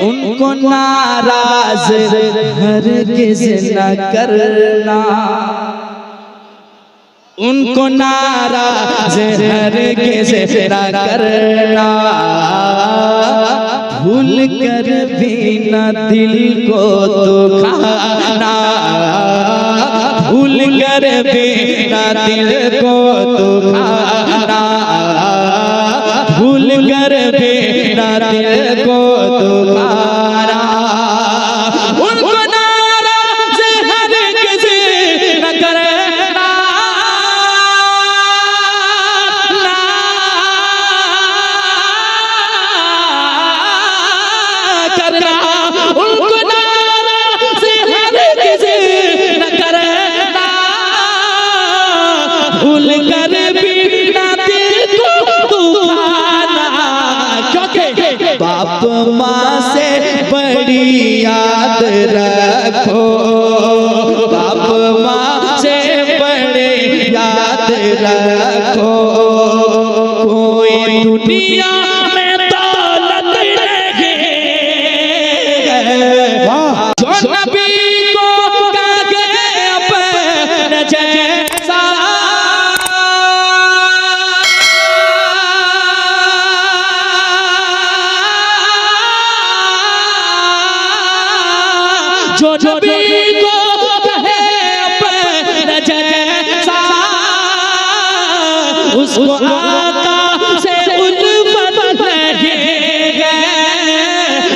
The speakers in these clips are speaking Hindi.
उनको नाराज हरगिज़ न करना, उनको नाराज हरगिज़ न करना, भूल कर भी न दिल को दुखाना, भूल कर भी न दिल को दुखाना, भूल कर भी न दिल को दुखाना। उनको नाराज़ हरगिज़ न करना, उनको नाराज़ हरगिज़ न करना, भूल कर भी न दिल को दुखाना। क्योंकि बाप माँ से बड़ी याद रखो, बाप माँ से बड़ी याद रखो, कोई दुनिया में दौलत नहीं जो नबी को कहे अपने जैसा, जो नबी को कहे अपने जैसा, उसको आका से उल्फत नहीं है,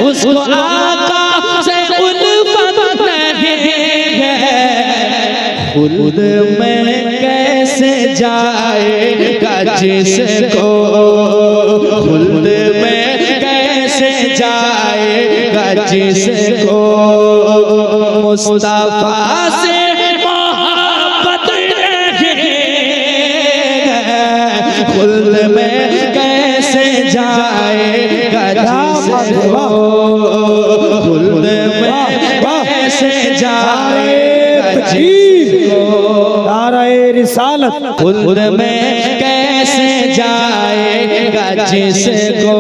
उसको आका से उल्फत नहीं है। खुद में कैसे जाएगा जिसको, खुद में कैसे जाएगा जिसको मुस्तफा से मोहब्बत नहीं है, खुद में कैसे जाएगा जिसको, खुद में कैसे जाएगा जिसको, नारे रिसालत खुद में कैसे जाएगा जिसको।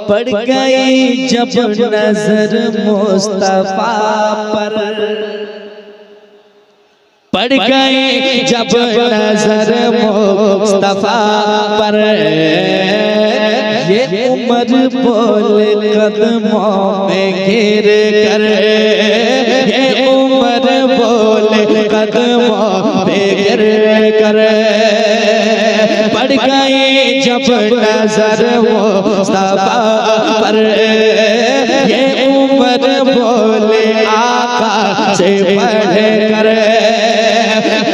पड़ गई जब नजर मुस्तफा पर, पड़ गई जब नजर मुस्तफा पर, ये उम्र बोले कदमों में गिर कर, ये उम्र बोले कदमों में गिर कर, पड़ गई जब नजर मुस्तफा पर, ये उम्र बोले आका से बढ़ कर,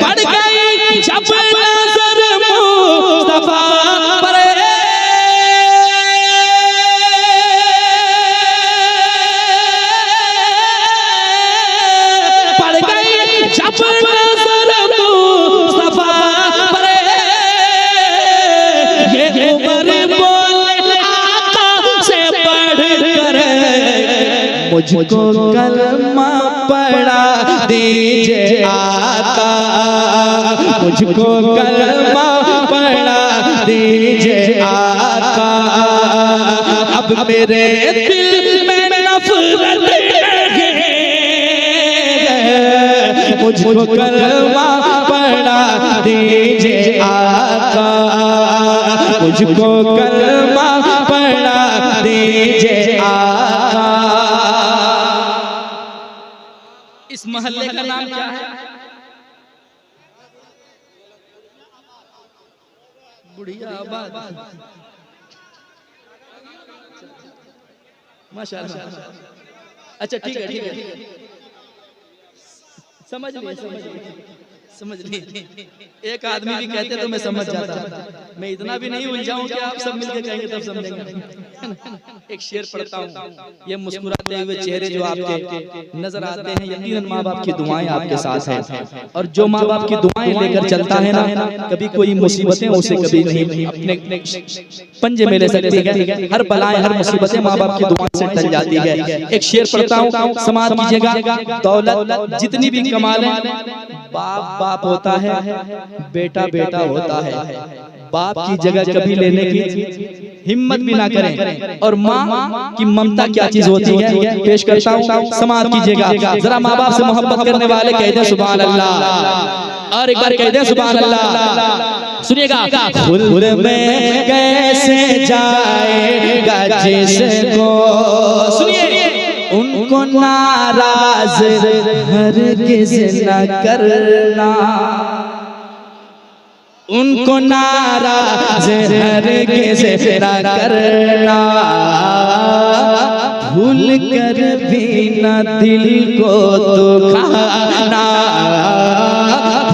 पड़ गई जब नजर मुस्तफा पर, पड़ गई जब नजर मुस्तफा पर, ये उम्र बोले आका से बढ़ कर, मुझको कलमा पढ़ा दीजिए आका, मुझको कलमा पढ़ा दीजिए आका, अब मेरे दिल में नफरत नहीं, मुझको कलमा पढ़ा दीजिए आका, मुझको कलमा पढ़ा दीजिए आका। इस मोहल्ले का नाम क्या है? बुढ़िया आबाद। माशाअल्लाह। अच्छा ठीक है, ठीक है, समझ लिए। एक आदमी भी कहते तो मैं समझ जाता, मैं इतना भी नहीं उलझाऊं कि आप सब मिलकर कहेंगे तब समझेंगे। एक शेर पढ़ता हूँ, ये मुस्कुराते हुए चेहरे जो आपके नजर आते हैं, यकीनन माँ बाप की दुआएं आपके साथ हैं, और जो माँ बाप की दुआएं लेकर चलता है ना, कभी कोई मुसीबतें उसे कभी नहीं अपने पंजे में ले सकती है। हर बलाएं, हर मुसीबतें माँ बाप की दुआएं से टल जाती है। एक शेर पढ़ता हूँ, समाज कीजिएगा। दौलत जितनी भी कमा लें, बाप बाप होता है, बेटा बेटा होता है। बाप की जगह कभी लेने की हिम्मत भी ना करें। और माँ की ममता क्या चीज होती है पेश करता हूँ, समाप्त कीजिएगा। जरा माँ बाप से मोहब्बत करने वाले कह दें सुभान अल्लाह, और एक बार कह दें सुभान अल्लाह। सुनिएगा, खुद में कैसे जाएगा जिसको, सुनिए, उनको नाराज हरगिज़ न करना, उनको नाराज हरगिज़ न करना, भूल कर भी न दिल को दुखाना,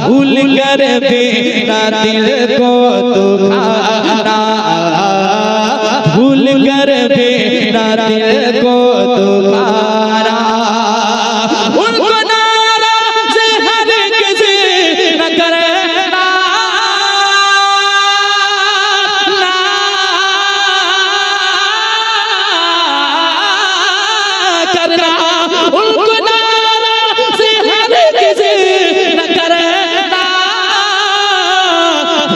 भूल कर भी न दिल को दुखाना, भूल कर भी न दिल को दुखाना, उनको नाराज हरगिज़ न करना, उनको नाराज हरगिज़ न करना,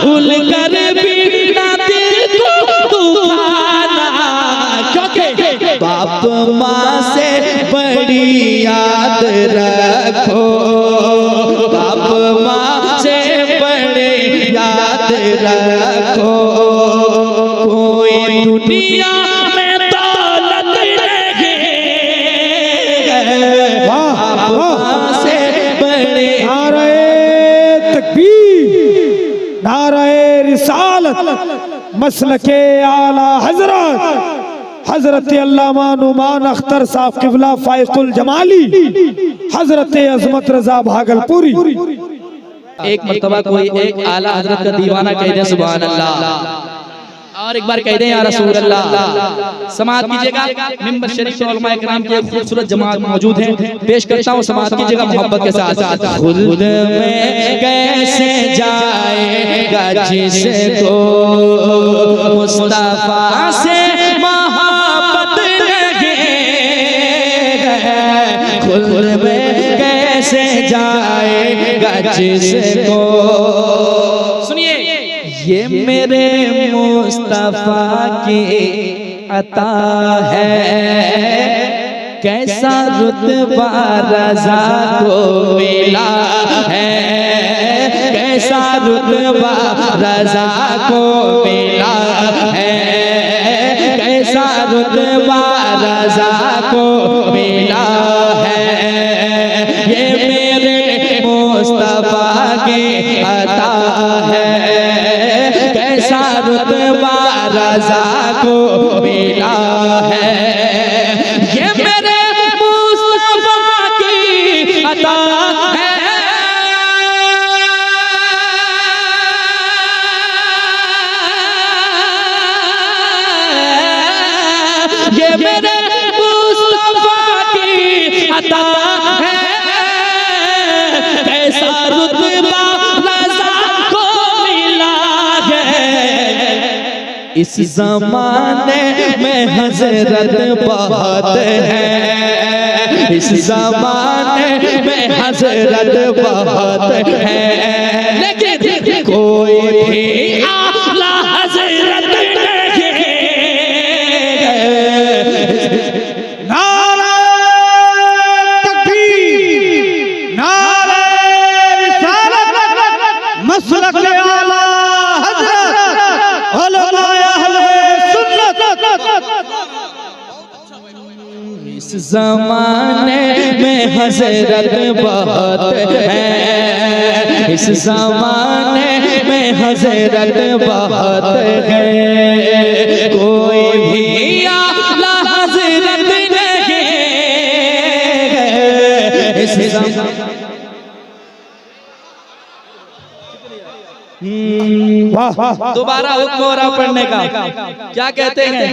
भूल कर भी न दिल को दुखाना, क्योंकि बाप माँ से बड़ी याद रखो, बाप माँ से बड़ी याद रखो, कोई दुनिया में दौलत नहीं है, बाप माँ से बड़ी। नारे तकबीर, नारे रिसालत, मसलके आला हजरत हजरत अल्लामा नुमान अख्तर साहब क़िबला फाइकुल जमाली, हजरत अजमत रजा भागलपुरी। एक मर्तबा कोई एक आला हजरत का दीवाना कह दे सुभान अल्लाह, और एक बार कह दे या रसूल अल्लाह। समाअत कीजिएगा, मिंबर शरीफ में उलमा इकराम की एक खूबसूरत जमात मौजूद है, पेश करता हूँ, समाअत कीजिएगा मोहब्बत के साथ। खुद में कैसे जाएगा जिसको मुस्तफा से मोहब्बत नहीं है, खुद में कैसे जाएगा जिसको, सुनिए, ये मेरे मुस्तफा की अता है, कैसा रुतबा रज़ा को मिला है, कैसा रुतबा रज़ा को मिला है, कैसा रुतबा रज़ा को मिला है, ये मेरे मुस्तफा की अता है, कैसा रुतबा रज़ा को मिला है, ये मेरे मुस्तफा की अता है, ये मेरे मुस्तफा की अता है, कैसा रुतबा रज़ा को मिला है, इस ज़माने में हज़रत बहुत है, इस ज़माने में हज़रत बहुत है, लेकिन कोई भी आला हज़रत नहीं है। नारे तकबीर, नारे रिसालत, मसलके आला हजरत उलमाए अहले सुन्नत। इस ज़माने में हज़रत बहुत है, इस ज़माने में हज़रत बहुत है, कोई भी आला हज़रत नहीं है, इस ज़माने। दोबारा हुक्म हो रहा पढ़ने का, क्या कहते हैं,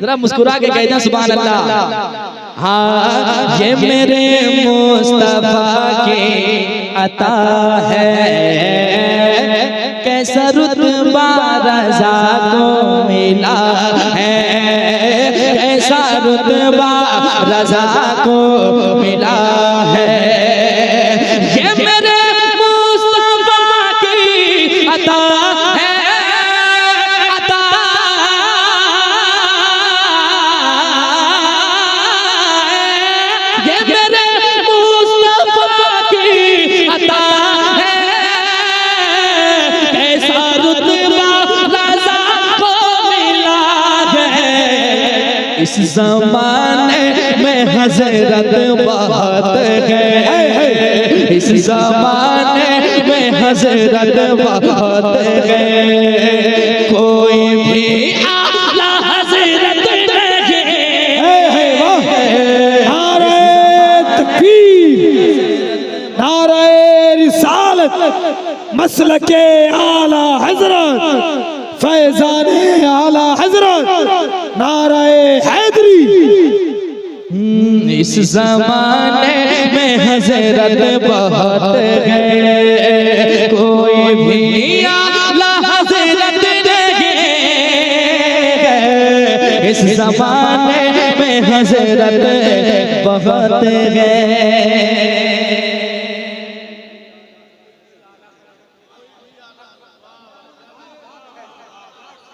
जरा मुस्कुरा के कहते हैं सुभान अल्लाह। हाँ, ये मेरे मुस्तफा की अता है, कैसा रुतबा रज़ा को मिला है, कैसा रुतबा रज़ा को मिला है, ये मेरे मुस्तफा की अता है, जमाने में हजरत बहुत है, इस जमाने में हजरत बहुत है, कोई भी आला हजरत नहीं। नारे तकबीर, नारे रिसालत, मसलके आला हजरत, फैजाने आला हजरत, नारे हैदरी। इस जमाने में हजरत बहुत है, कोई भी आला हजरत नहीं है, इस जमाने में हजरत बहुत है।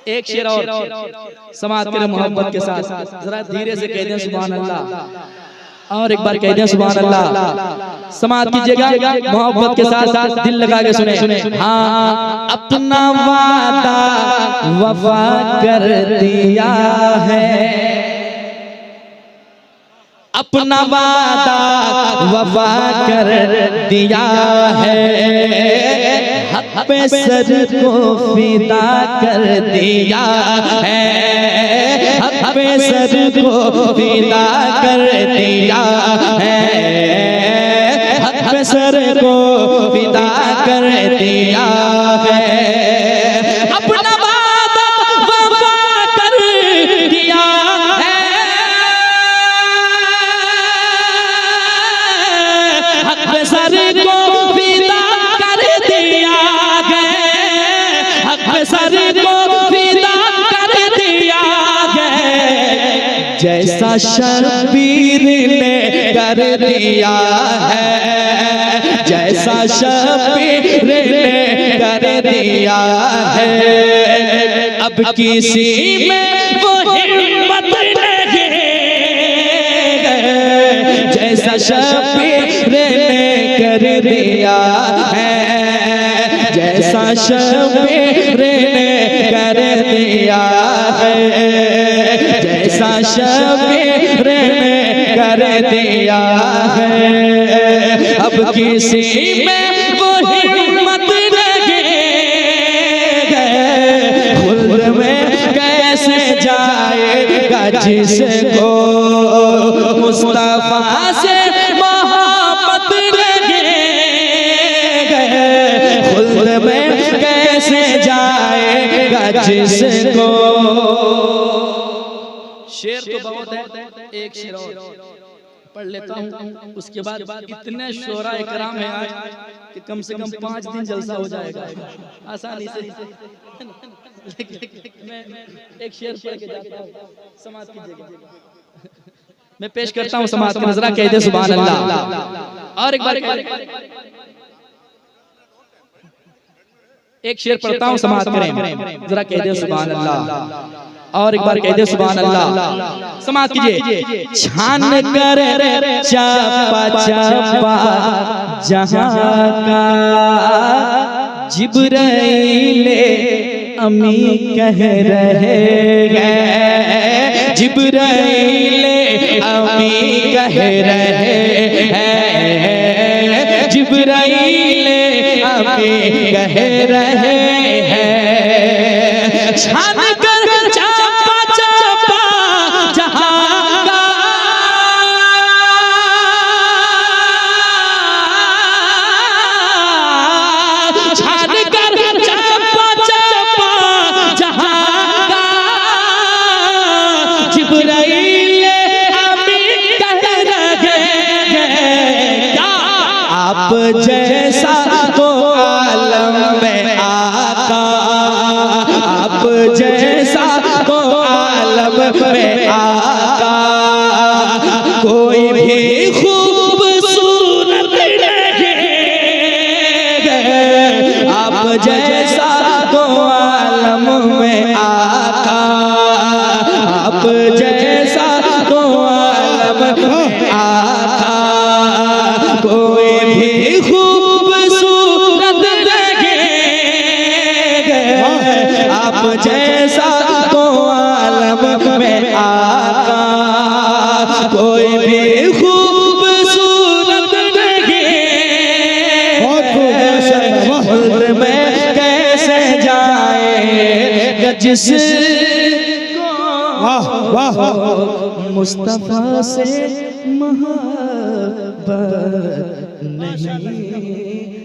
एक शेर और समाज के मोहब्बत के साथ जरा धीरे से कह दें सुभान अल्लाह, और एक बार कह दें सुभान अल्लाह। समाज कीजिएगा मोहब्बत के साथ साथ दिल लगा के सुने। हाँ, अपना वादा वफा कर दिया है, अपना वादा वफा कर दिया है, हक पे सर को फिदा कर दिया है, हक पे सर को फिदा कर दिया है, हक पे सर को फिदा कर दिया है, अपना वादा वफा कर दिया है, हक पे सर को फिदा कर दिया है, हक पे सर को फिदा कर दिया है, जैसा शबीर ने कर दिया है, जैसा शबीर ने कर दिया है, अब किसी में वो हिम्मत नहीं है, जैसा शबीर ने कर दिया है, जैसा शबीर ने कर दिया है, जैसा शबीर ने कर दिया है, अब किसी में वो हिम्मत नहीं है, खुद में कैसे जाएगा जिसको मुस्तफा से मोहब्बत नहीं है, खुद में कैसे जाएगा जिसको। शेर तो बहुत है, एक शेर और पढ़ लेता हूँ, उसके बाद इतने शोरा इकराम है आज कि कम से कम 5 दिन जलसा हो जाएगा आसानी से। मैं एक शेर पढ़ के जाता हूँ, समाज कीजिएगा। मैं पेश करता हूँ समाज की नजरा, कह दे सुभान अल्लाह। और एक बार एक शेर पढ़ता हूँ, समाज करें जरा, कह दे सुभान अल्लाह। और एक बार कह दे सुभान अल्लाह। समाज कीजिए। छान कर चापा चापा जहां का जिब्राइले अमी कह रहे हैं, जिब्राइले अमी कह रहे हैं, जिब्राइले अमी कह रहे हैं, छान कर चापा चापा जहां का छान कर चापा चापा जहां का जिब्राइले अमी कह रहे हैं, आप जैसा तो आलम में आका, आप जैसा तो आलम में आका, कोई भी खूबसूरत नहीं है, आप जैसा तो आलम में आका, आप जैसा तो आलम में आका, कोई भी खूबसूरत नहीं है, आप जैसा तो आलम में आका। जिस वाह वाह मुस्तफा से मोहब्बत नहीं